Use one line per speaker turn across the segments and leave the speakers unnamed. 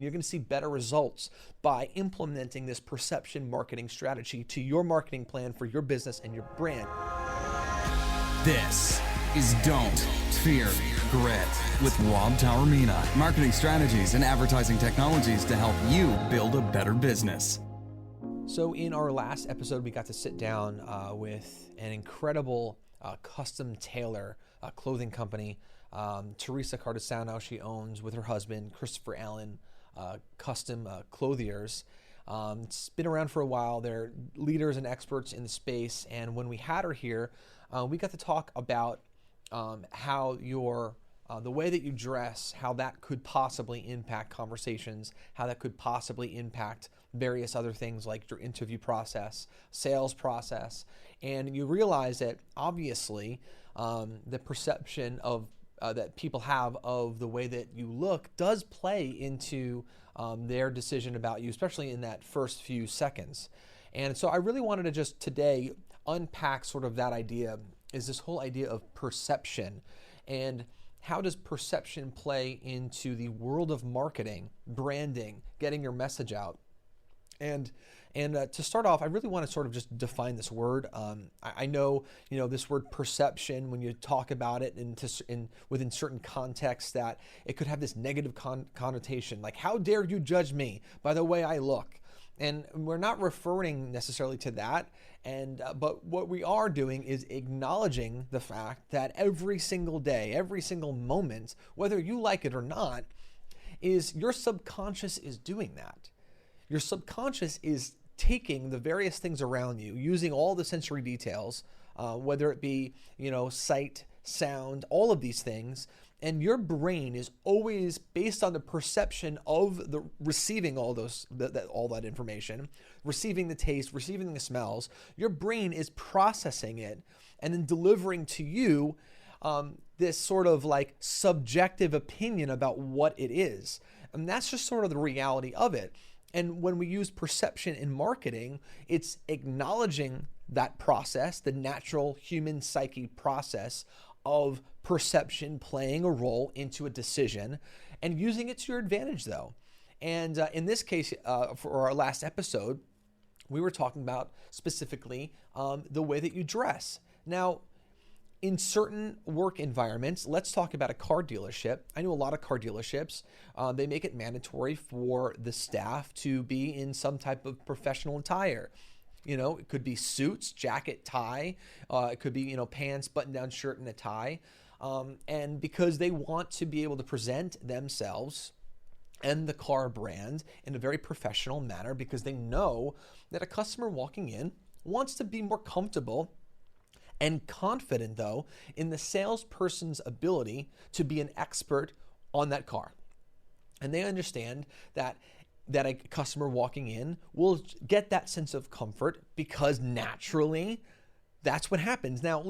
You're going to see better results by implementing this perception marketing strategy to your marketing plan for your business and your brand.
This is Don't Fear Grit with Rob Taormina. Marketing strategies and advertising technologies to help you build a better business.
So in our last episode, we got to sit down with an incredible custom tailor clothing company, Teresa Cardesano. She owns with her husband, Christopher Allen, custom clothiers. It's been around for a while. They're leaders and experts in the space. And when we had her here, we got to talk about how the way that you dress, how that could possibly impact conversations, how that could possibly impact various other things like your interview process, sales process. And you realize that obviously the perception of that people have of the way that you look does play into their decision about you, especially in that first few seconds. And so I really wanted to just today unpack sort of that idea, is this whole idea of perception, and how does perception play into the world of marketing, branding, getting your message out. And to start off, I really want to sort of just define this word. I know, this word perception, when you talk about it within certain contexts, that it could have this negative connotation, like, how dare you judge me by the way I look? And we're not referring necessarily to that. But what we are doing is acknowledging the fact that every single day, every single moment, whether you like it or not, is your subconscious is doing that. Your subconscious is taking the various things around you, using all the sensory details, whether it be, sight, sound, all of these things. And your brain is always based on the perception of the receiving all that information, receiving the taste, receiving the smells. Your brain is processing it and then delivering to you this sort of like subjective opinion about what it is. And that's just sort of the reality of it. And when we use perception in marketing, it's acknowledging that process, the natural human psyche process of perception playing a role into a decision, and using it to your advantage though. And in this case, for our last episode, we were talking about specifically the way that you dress. Now, in certain work environments, let's talk about a car dealership. I know a lot of car dealerships, they make it mandatory for the staff to be in some type of professional attire. It could be suits, jacket, tie. It could be, pants, button-down shirt, and a tie. And because they want to be able to present themselves and the car brand in a very professional manner, because they know that a customer walking in wants to be more comfortable and confident, though, in the salesperson's ability to be an expert on that car. And they understand that a customer walking in will get that sense of comfort because naturally that's what happens. Now,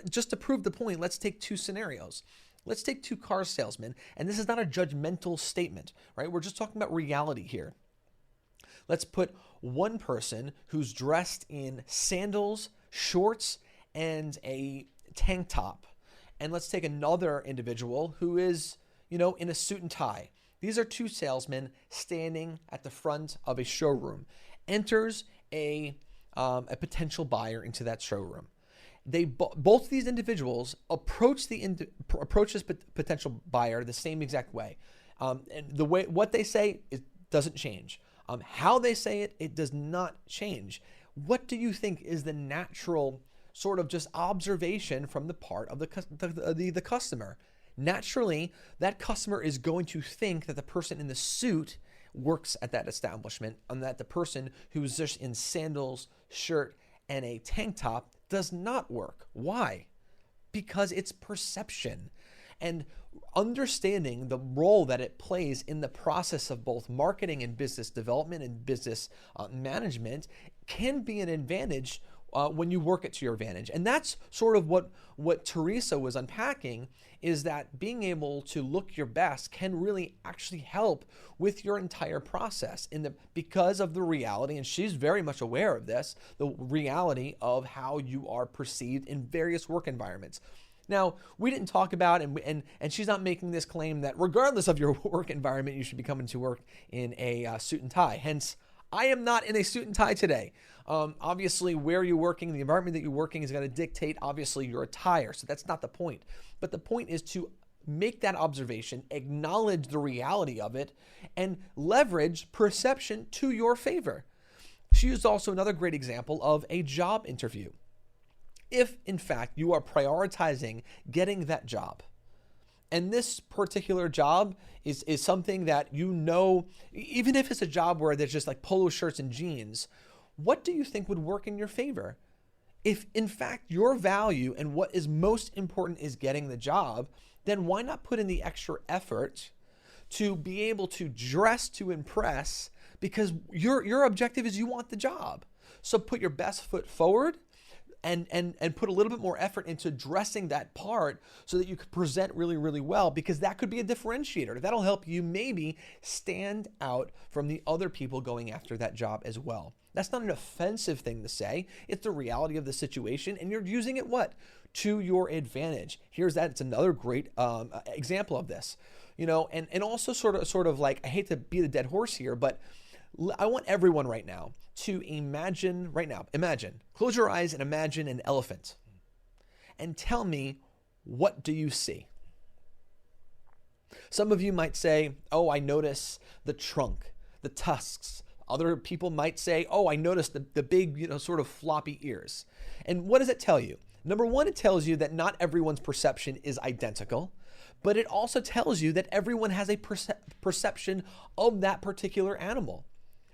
just to prove the point, let's take two scenarios. Let's take two car salesmen, and this is not a judgmental statement, right? We're just talking about reality here. Let's put one person who's dressed in sandals, shorts, and a tank top. And let's take another individual who is, in a suit and tie. These are two salesmen standing at the front of a showroom. Enters a potential buyer into that showroom. Both of these individuals approach this potential buyer the same exact way. And what they say doesn't change. How they say it does not change. What do you think is the natural sort of just observation from the part of the customer? Naturally, that customer is going to think that the person in the suit works at that establishment, and that the person who's just in sandals, shirt, and a tank top does not work. Why? Because it's perception. And understanding the role that it plays in the process of both marketing and business development and business management can be an advantage when you work it to your advantage. And that's sort of what Teresa was unpacking, is that being able to look your best can really actually help with your entire process because of the reality, and she's very much aware of this, the reality of how you are perceived in various work environments. Now, we didn't talk about, and she's not making this claim that regardless of your work environment, you should be coming to work in a suit and tie. Hence, I am not in a suit and tie today. Obviously, where you're working, the environment that you're working is going to dictate, obviously, your attire. So that's not the point. But the point is to make that observation, acknowledge the reality of it, and leverage perception to your favor. She used also another great example of a job interview. If, in fact, you are prioritizing getting that job, and this particular job is something that you know, even if it's a job where there's just like polo shirts and jeans, what do you think would work in your favor? If, in fact, your value and what is most important is getting the job, then why not put in the extra effort to be able to dress to impress, because your objective is you want the job. So put your best foot forward and put a little bit more effort into dressing that part so that you could present really, really well, because that could be a differentiator. That'll help you maybe stand out from the other people going after that job as well. That's not an offensive thing to say. It's the reality of the situation, and you're using it what? To your advantage. Here's that. It's another great example of this. And also sort of like, I hate to beat a dead horse here, but I want everyone right now to imagine, close your eyes and imagine an elephant. And tell me, what do you see? Some of you might say, oh, I notice the trunk, the tusks. Other people might say, oh, I notice the big, sort of floppy ears. And what does it tell you? Number one, it tells you that not everyone's perception is identical, but it also tells you that everyone has a perception of that particular animal.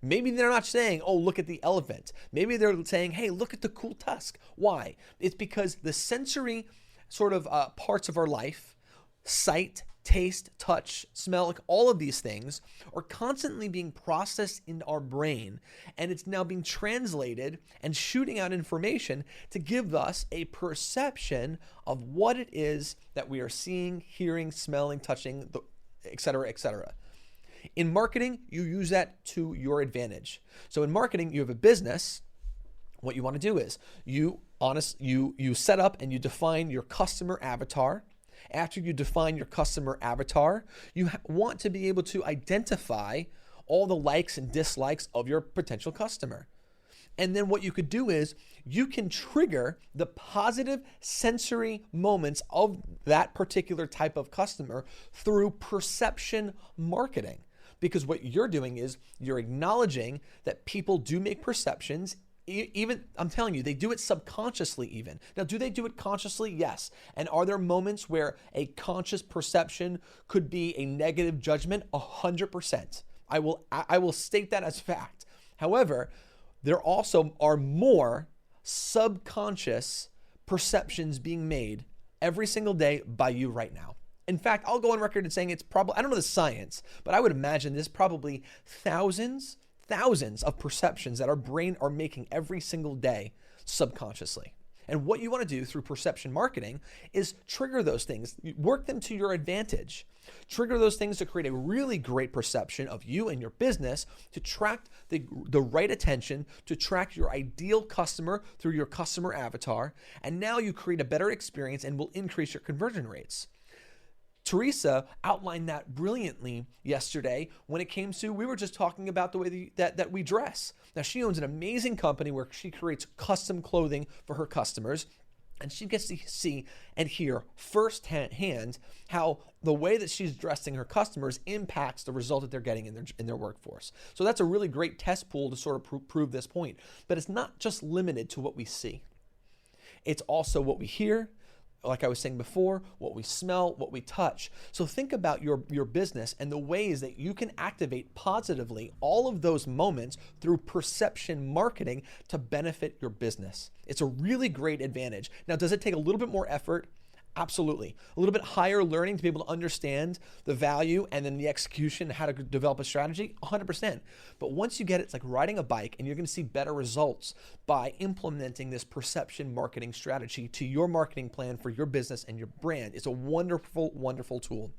Maybe they're not saying, oh, look at the elephant. Maybe they're saying, hey, look at the cool tusk. Why? It's because the sensory sort of parts of our life, sight, taste, touch, smell, like all of these things are constantly being processed in our brain, and it's now being translated and shooting out information to give us a perception of what it is that we are seeing, hearing, smelling, touching, et cetera, et cetera. In marketing, you use that to your advantage. So in marketing, you have a business. What you want to do is you set up and you define your customer avatar. After you define your customer avatar, you want to be able to identify all the likes and dislikes of your potential customer. And then what you could do is you can trigger the positive sensory moments of that particular type of customer through perception marketing. Because what you're doing is you're acknowledging that people do make perceptions. Even, I'm telling you, they do it subconsciously even. Now, do they do it consciously? Yes. And are there moments where a conscious perception could be a negative judgment? 100%. I will state that as fact. However, there also are more subconscious perceptions being made every single day by you right now. In fact, I'll go on record as saying it's probably, I don't know the science, but I would imagine there's probably thousands of perceptions that our brain are making every single day subconsciously. And what you want to do through perception marketing is trigger those things, work them to your advantage. Trigger those things to create a really great perception of you and your business, to track the right attention, to track your ideal customer through your customer avatar. And now you create a better experience and will increase your conversion rates. Teresa outlined that brilliantly yesterday when it came to, we were just talking about the way that we dress. Now, she owns an amazing company where she creates custom clothing for her customers, and she gets to see and hear firsthand how the way that she's dressing her customers impacts the result that they're getting in their workforce. So that's a really great test pool to sort of prove this point. But it's not just limited to what we see. It's also what we hear, like I was saying before, what we smell, what we touch. So think about your business and the ways that you can activate positively all of those moments through perception marketing to benefit your business. It's a really great advantage. Now, does it take a little bit more effort? Absolutely. A little bit higher learning to be able to understand the value and then the execution, how to develop a strategy, 100%. But once you get it, it's like riding a bike, and you're going to see better results by implementing this perception marketing strategy to your marketing plan for your business and your brand. It's a wonderful, wonderful tool.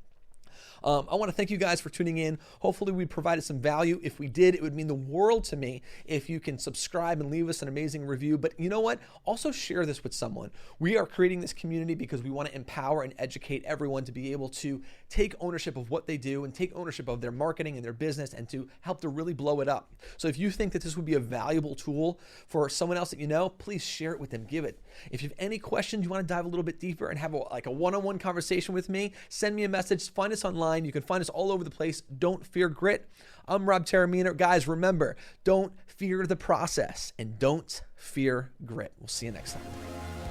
I want to thank you guys for tuning in. Hopefully we provided some value. If we did, it would mean the world to me if you can subscribe and leave us an amazing review. But you know what? Also share this with someone. We are creating this community because we want to empower and educate everyone to be able to take ownership of what they do and take ownership of their marketing and their business and to help to really blow it up. So if you think that this would be a valuable tool for someone else that you know, please share it with them. Give it. If you have any questions, you want to dive a little bit deeper and have a one-on-one conversation with me, send me a message. Find us online. You can find us all over the place. Don't fear grit. I'm Rob Taramina. Guys, remember, don't fear the process and don't fear grit. We'll see you next time.